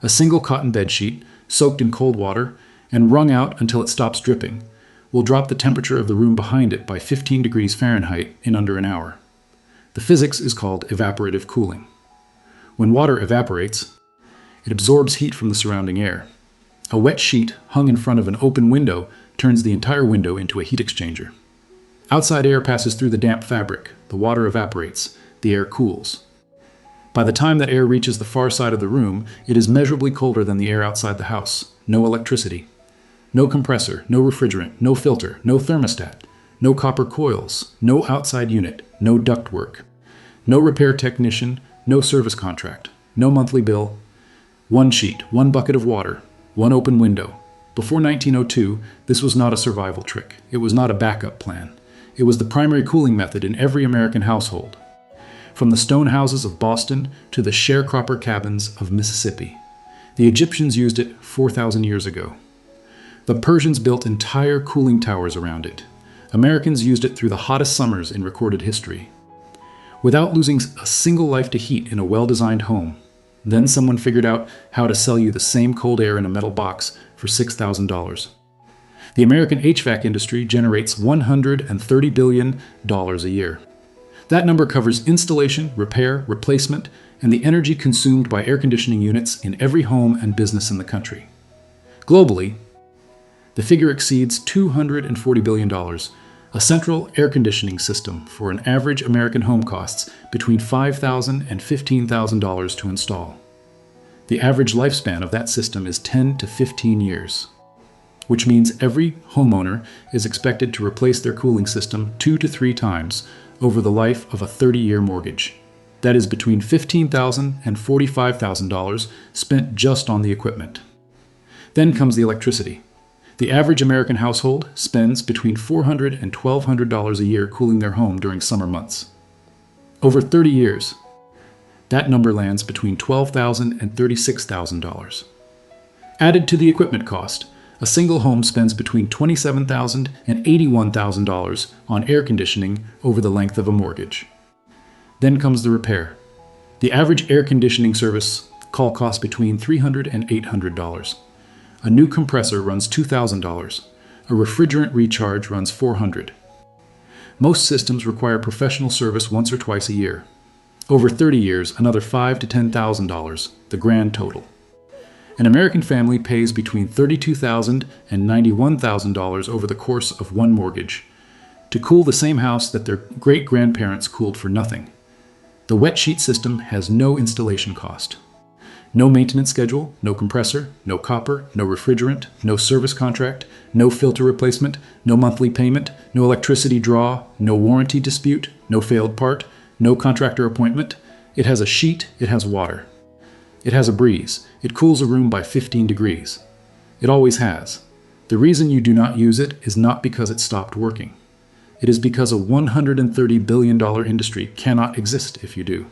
A single cotton bed sheet, soaked in cold water and wrung out until it stops dripping, will drop the temperature of the room behind it by 15 degrees Fahrenheit in under an hour. The physics is called evaporative cooling. When water evaporates, it absorbs heat from the surrounding air. A wet sheet hung in front of an open window turns the entire window into a heat exchanger. Outside air passes through the damp fabric, the water evaporates, the air cools. By the time that air reaches the far side of the room, it is measurably colder than the air outside the house. No electricity. No compressor, no refrigerant, no filter, no thermostat, no copper coils, no outside unit, no ductwork, no repair technician, no service contract, no monthly bill. One sheet, one bucket of water, one open window. Before 1902, this was not a survival trick. It was not a backup plan. It was the primary cooling method in every American household. From the stone houses of Boston to the sharecropper cabins of Mississippi. The Egyptians used it 4,000 years ago. The Persians built entire cooling towers around it. Americans used it through the hottest summers in recorded history. Without losing a single life to heat in a well-designed home, then someone figured out how to sell you the same cold air in a metal box for $6,000. The American HVAC industry generates $130 billion a year. That number covers installation, repair, replacement, and the energy consumed by air conditioning units in every home and business in the country. Globally, the figure exceeds $240 billion. A central air conditioning system for an average American home costs between $5,000 and $15,000 to install. The average lifespan of that system is 10 to 15 years, which means every homeowner is expected to replace their cooling system 2 to 3 times over the life of a 30-year mortgage. That is between $15,000 and $45,000 spent just on the equipment. Then comes the electricity. The average American household spends between $400 and $1,200 a year cooling their home during summer months. Over 30 years, that number lands between $12,000 and $36,000. Added to the equipment cost, a single home spends between $27,000 and $81,000 on air conditioning over the length of a mortgage. Then comes the repair. The average air conditioning service call costs between $300 and $800. A new compressor runs $2,000. A refrigerant recharge runs $400. Most systems require professional service once or twice a year. Over 30 years, another $5,000 to $10,000, the grand total. An American family pays between $32,000 and $91,000 over the course of one mortgage to cool the same house that their great-grandparents cooled for nothing. The wet sheet system has no installation cost. No maintenance schedule, no compressor, no copper, no refrigerant, no service contract, no filter replacement, no monthly payment, no electricity draw, no warranty dispute, no failed part, no contractor appointment. It has a sheet, it has water. It has a breeze. It cools a room by 15 degrees. It always has. The reason you do not use it is not because it stopped working. It is because a $130 billion industry cannot exist if you do.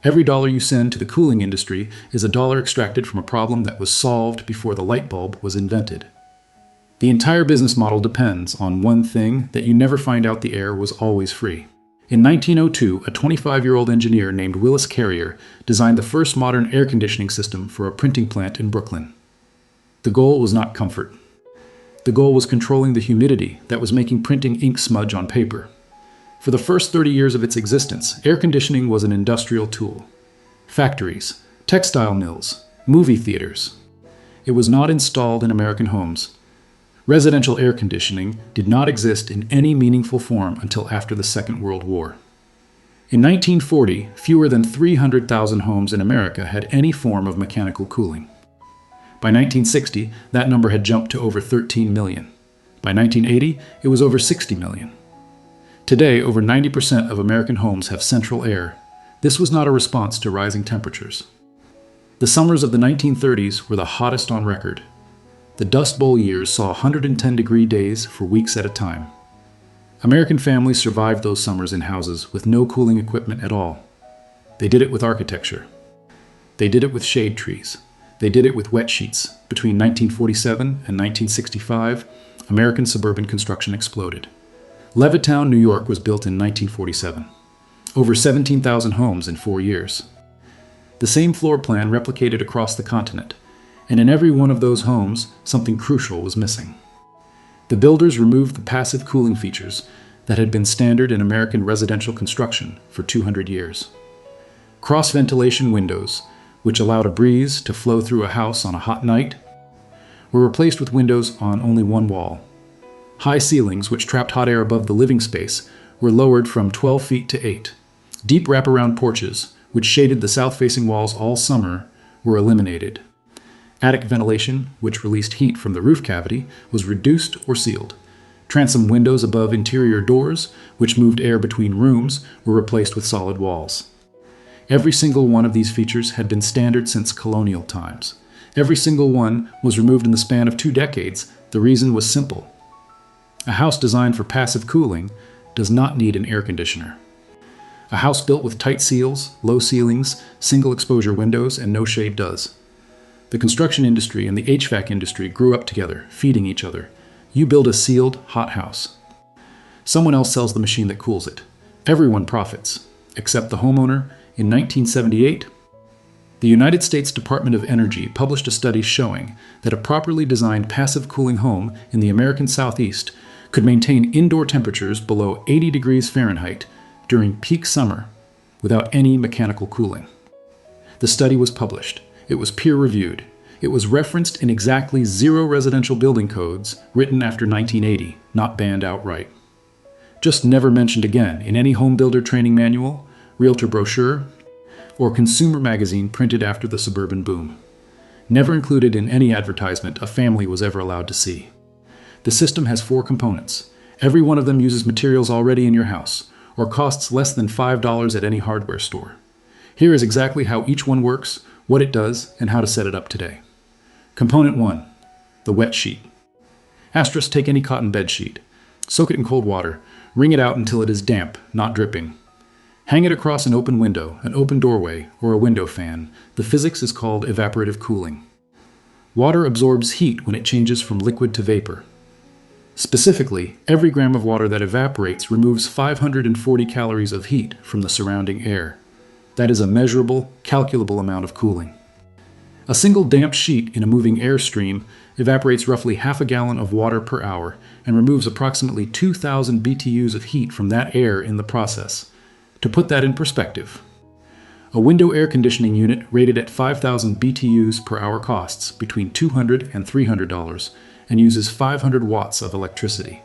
Every dollar you send to the cooling industry is a dollar extracted from a problem that was solved before the light bulb was invented. The entire business model depends on one thing that you never find out: the air was always free. In 1902, a 25-year-old engineer named Willis Carrier designed the first modern air conditioning system for a printing plant in Brooklyn. The goal was not comfort. The goal was controlling the humidity that was making printing ink smudge on paper. For the first 30 years of its existence, air conditioning was an industrial tool. Factories, textile mills, movie theaters. It was not installed in American homes. Residential air conditioning did not exist in any meaningful form until after the Second World War. In 1940, fewer than 300,000 homes in America had any form of mechanical cooling. By 1960, that number had jumped to over 13 million. By 1980, it was over 60 million. Today, over 90% of American homes have central air. This was not a response to rising temperatures. The summers of the 1930s were the hottest on record. The Dust Bowl years saw 110-degree days for weeks at a time. American families survived those summers in houses with no cooling equipment at all. They did it with architecture. They did it with shade trees. They did it with wet sheets. Between 1947 and 1965, American suburban construction exploded. Levittown, New York was built in 1947. Over 17,000 homes in 4 years. The same floor plan replicated across the continent, and in every one of those homes, something crucial was missing. The builders removed the passive cooling features that had been standard in American residential construction for 200 years. Cross-ventilation windows, which allowed a breeze to flow through a house on a hot night, were replaced with windows on only one wall. High ceilings, which trapped hot air above the living space, were lowered from 12 feet to 8. Deep wraparound porches, which shaded the south-facing walls all summer, were eliminated. Attic ventilation, which released heat from the roof cavity, was reduced or sealed. Transom windows above interior doors, which moved air between rooms, were replaced with solid walls. Every single one of these features had been standard since colonial times. Every single one was removed in the span of 2 decades. The reason was simple. A house designed for passive cooling does not need an air conditioner. A house built with tight seals, low ceilings, single exposure windows, and no shade does. The construction industry and the HVAC industry grew up together, feeding each other. You build a sealed, hot house. Someone else sells the machine that cools it. Everyone profits, except the homeowner. In 1978, the United States Department of Energy published a study showing that a properly designed passive cooling home in the American Southeast could maintain indoor temperatures below 80 degrees Fahrenheit during peak summer without any mechanical cooling. The study was published. It was peer-reviewed. It was referenced in exactly 0 residential building codes written after 1980, not banned outright. Just never mentioned again in any home builder training manual, realtor brochure, or consumer magazine printed after the suburban boom. Never included in any advertisement a family was ever allowed to see. The system has 4 components. Every one of them uses materials already in your house, or costs less than $5 at any hardware store. Here is exactly how each one works, what it does, and how to set it up today. Component 1. The wet sheet. Asterisk, take any cotton bed sheet. Soak it in cold water. Wring it out until it is damp, not dripping. Hang it across an open window, an open doorway, or a window fan. The physics is called evaporative cooling. Water absorbs heat when it changes from liquid to vapor. Specifically, every gram of water that evaporates removes 540 calories of heat from the surrounding air. That is a measurable, calculable amount of cooling. A single damp sheet in a moving air stream evaporates roughly half a gallon of water per hour and removes approximately 2,000 BTUs of heat from that air in the process. To put that in perspective, a window air conditioning unit rated at 5,000 BTUs per hour costs between $200 and $300 and uses 500 watts of electricity.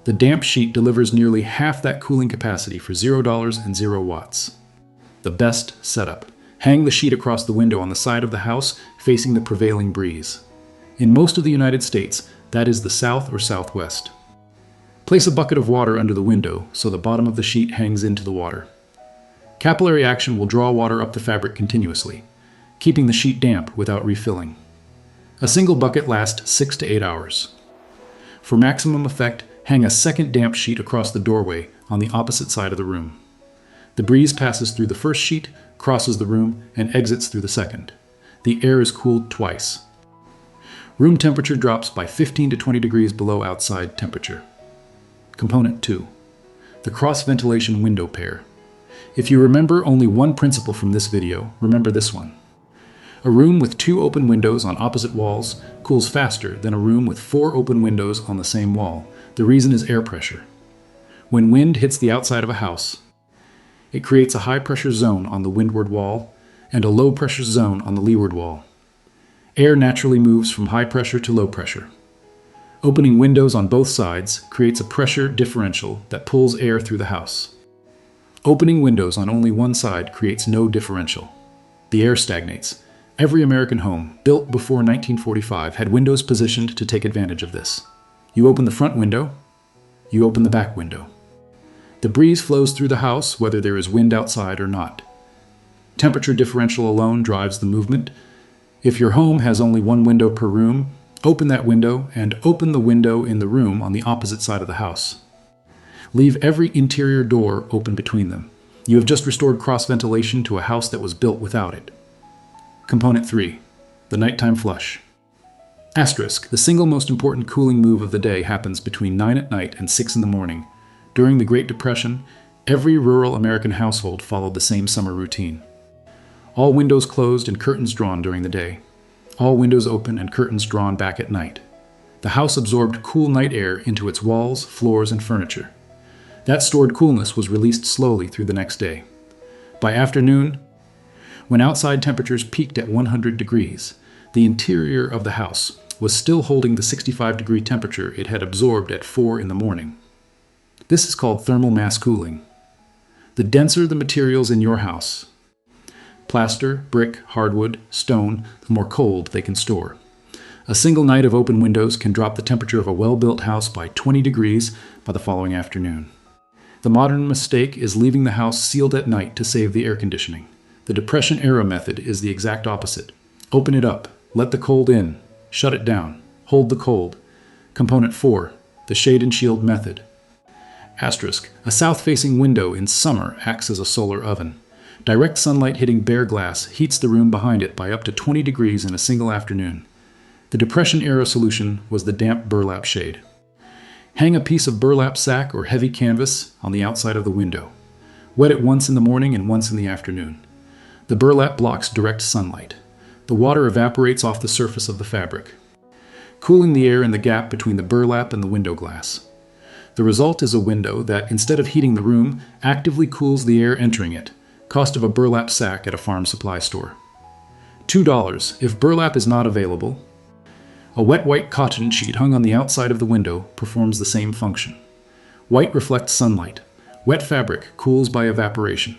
The damp sheet delivers nearly half that cooling capacity for $0 and 0 watts. The best setup. Hang the sheet across the window on the side of the house facing the prevailing breeze. In most of the United States, that is the south or southwest. Place a bucket of water under the window so the bottom of the sheet hangs into the water. Capillary action will draw water up the fabric continuously, keeping the sheet damp without refilling. A single bucket lasts 6 to 8 hours. For maximum effect, hang a second damp sheet across the doorway on the opposite side of the room. The breeze passes through the first sheet, crosses the room, and exits through the second. The air is cooled twice. Room temperature drops by 15 to 20 degrees below outside temperature. Component 2. The cross-ventilation window pair. If you remember only one principle from this video, remember this one. A room with 2 open windows on opposite walls cools faster than a room with 4 open windows on the same wall. The reason is air pressure. When wind hits the outside of a house, it creates a high-pressure zone on the windward wall and a low-pressure zone on the leeward wall. Air naturally moves from high pressure to low pressure. Opening windows on both sides creates a pressure differential that pulls air through the house. Opening windows on only one side creates no differential. The air stagnates. Every American home, built before 1945, had windows positioned to take advantage of this. You open the front window, you open the back window. The breeze flows through the house whether there is wind outside or not. Temperature differential alone drives the movement. If your home has only one window per room, open that window and open the window in the room on the opposite side of the house. Leave every interior door open between them. You have just restored cross-ventilation to a house that was built without it. Component 3. The nighttime flush. Asterisk, the single most important cooling move of the day happens between 9 at night and 6 in the morning. During the Great Depression, every rural American household followed the same summer routine. All windows closed and curtains drawn during the day. All windows open and curtains drawn back at night. The house absorbed cool night air into its walls, floors, and furniture. That stored coolness was released slowly through the next day. By afternoon, when outside temperatures peaked at 100 degrees, the interior of the house was still holding the 65-degree temperature it had absorbed at 4 in the morning. This is called thermal mass cooling. The denser the materials in your house, plaster, brick, hardwood, stone, the more cold they can store. A single night of open windows can drop the temperature of a well-built house by 20 degrees by the following afternoon. The modern mistake is leaving the house sealed at night to save the air conditioning. The Depression-era method is the exact opposite. Open it up, let the cold in, shut it down, hold the cold. Component 4, the shade and shield method. Asterisk, a south-facing window in summer acts as a solar oven. Direct sunlight hitting bare glass heats the room behind it by up to 20 degrees in a single afternoon. The Depression-era solution was the damp burlap shade. Hang a piece of burlap sack or heavy canvas on the outside of the window. Wet it once in the morning and once in the afternoon. The burlap blocks direct sunlight. The water evaporates off the surface of the fabric, cooling the air in the gap between the burlap and the window glass. The result is a window that, instead of heating the room, actively cools the air entering it. Cost of a burlap sack at a farm supply store. $2 if burlap is not available. A wet white cotton sheet hung on the outside of the window performs the same function. White reflects sunlight. Wet fabric cools by evaporation.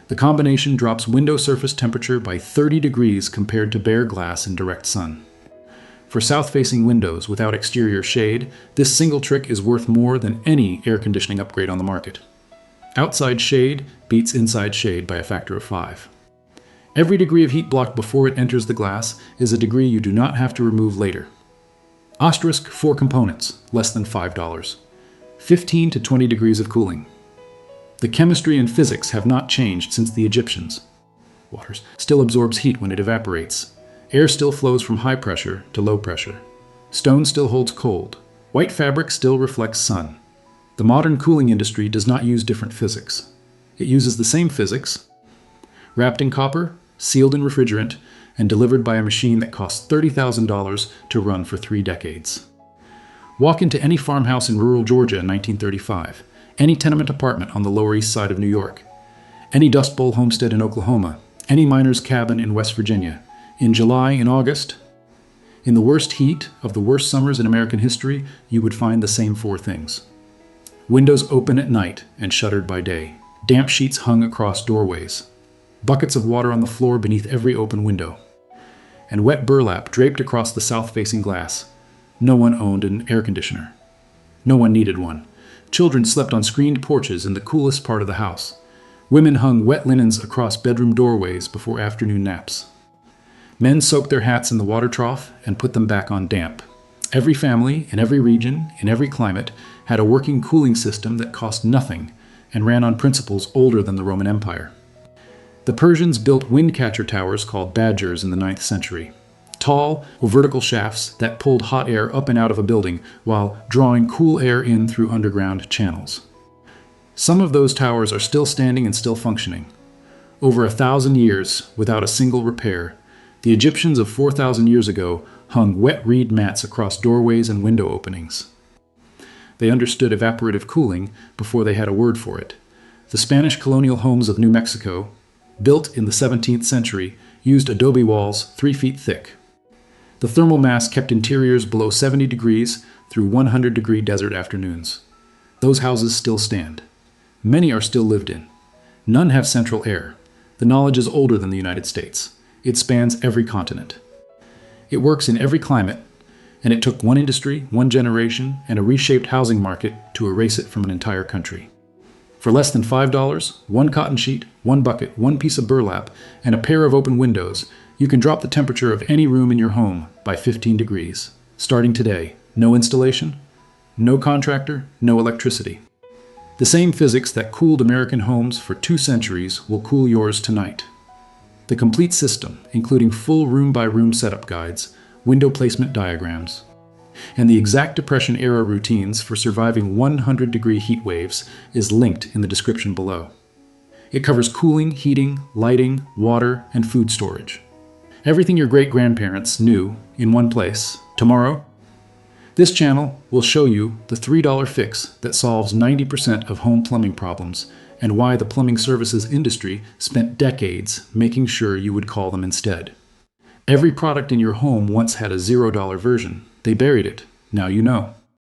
The combination drops window surface temperature by 30 degrees compared to bare glass in direct sun. For south-facing windows without exterior shade, this single trick is worth more than any air conditioning upgrade on the market. Outside shade beats inside shade by a factor of 5. Every degree of heat blocked before it enters the glass is a degree you do not have to remove later. Asterisk 4 components, less than $5. 15 to 20 degrees of cooling. The chemistry and physics have not changed since the Egyptians. Water still absorbs heat when it evaporates. Air still flows from high pressure to low pressure. Stone still holds cold. White fabric still reflects sun. The modern cooling industry does not use different physics. It uses the same physics, wrapped in copper, sealed in refrigerant, and delivered by a machine that costs $30,000 to run for 3 decades. Walk into any farmhouse in rural Georgia in 1935, any tenement apartment on the Lower East Side of New York, any Dust Bowl homestead in Oklahoma, any miner's cabin in West Virginia, in July and August. In the worst heat of the worst summers in American history, you would find the same 4 things. Windows open at night and shuttered by day. Damp sheets hung across doorways. Buckets of water on the floor beneath every open window. And wet burlap draped across the south-facing glass. No one owned an air conditioner. No one needed one. Children slept on screened porches in the coolest part of the house. Women hung wet linens across bedroom doorways before afternoon naps. Men soaked their hats in the water trough and put them back on damp. Every family, in every region, in every climate, had a working cooling system that cost nothing and ran on principles older than the Roman Empire. The Persians built wind catcher towers called badgers in the 9th century. Tall or vertical shafts that pulled hot air up and out of a building while drawing cool air in through underground channels. Some of those towers are still standing and still functioning. Over 1,000 years, without a single repair, the Egyptians of 4,000 years ago hung wet reed mats across doorways and window openings. They understood evaporative cooling before they had a word for it. The Spanish colonial homes of New Mexico, built in the 17th century, used adobe walls 3 feet thick. The thermal mass kept interiors below 70 degrees through 100-degree desert afternoons. Those houses still stand. Many are still lived in. None have central air. The knowledge is older than the United States. It spans every continent. It works in every climate, and it took one industry, one generation, and a reshaped housing market to erase it from an entire country. For less than $5, 1 cotton sheet, 1 bucket, 1 piece of burlap, and a pair of open windows, you can drop the temperature of any room in your home by 15 degrees. Starting today, no installation, no contractor, no electricity. The same physics that cooled American homes for 2 centuries will cool yours tonight. The complete system, including full room-by-room setup guides, window placement diagrams, and the exact Depression-era routines for surviving 100-degree heat waves is linked in the description below. It covers cooling, heating, lighting, water, and food storage. Everything your great-grandparents knew in one place. Tomorrow, this channel will show you the $3 fix that solves 90% of home plumbing problems and why the plumbing services industry spent decades making sure you would call them instead. Every product in your home once had a $0 version. They buried it. Now you know.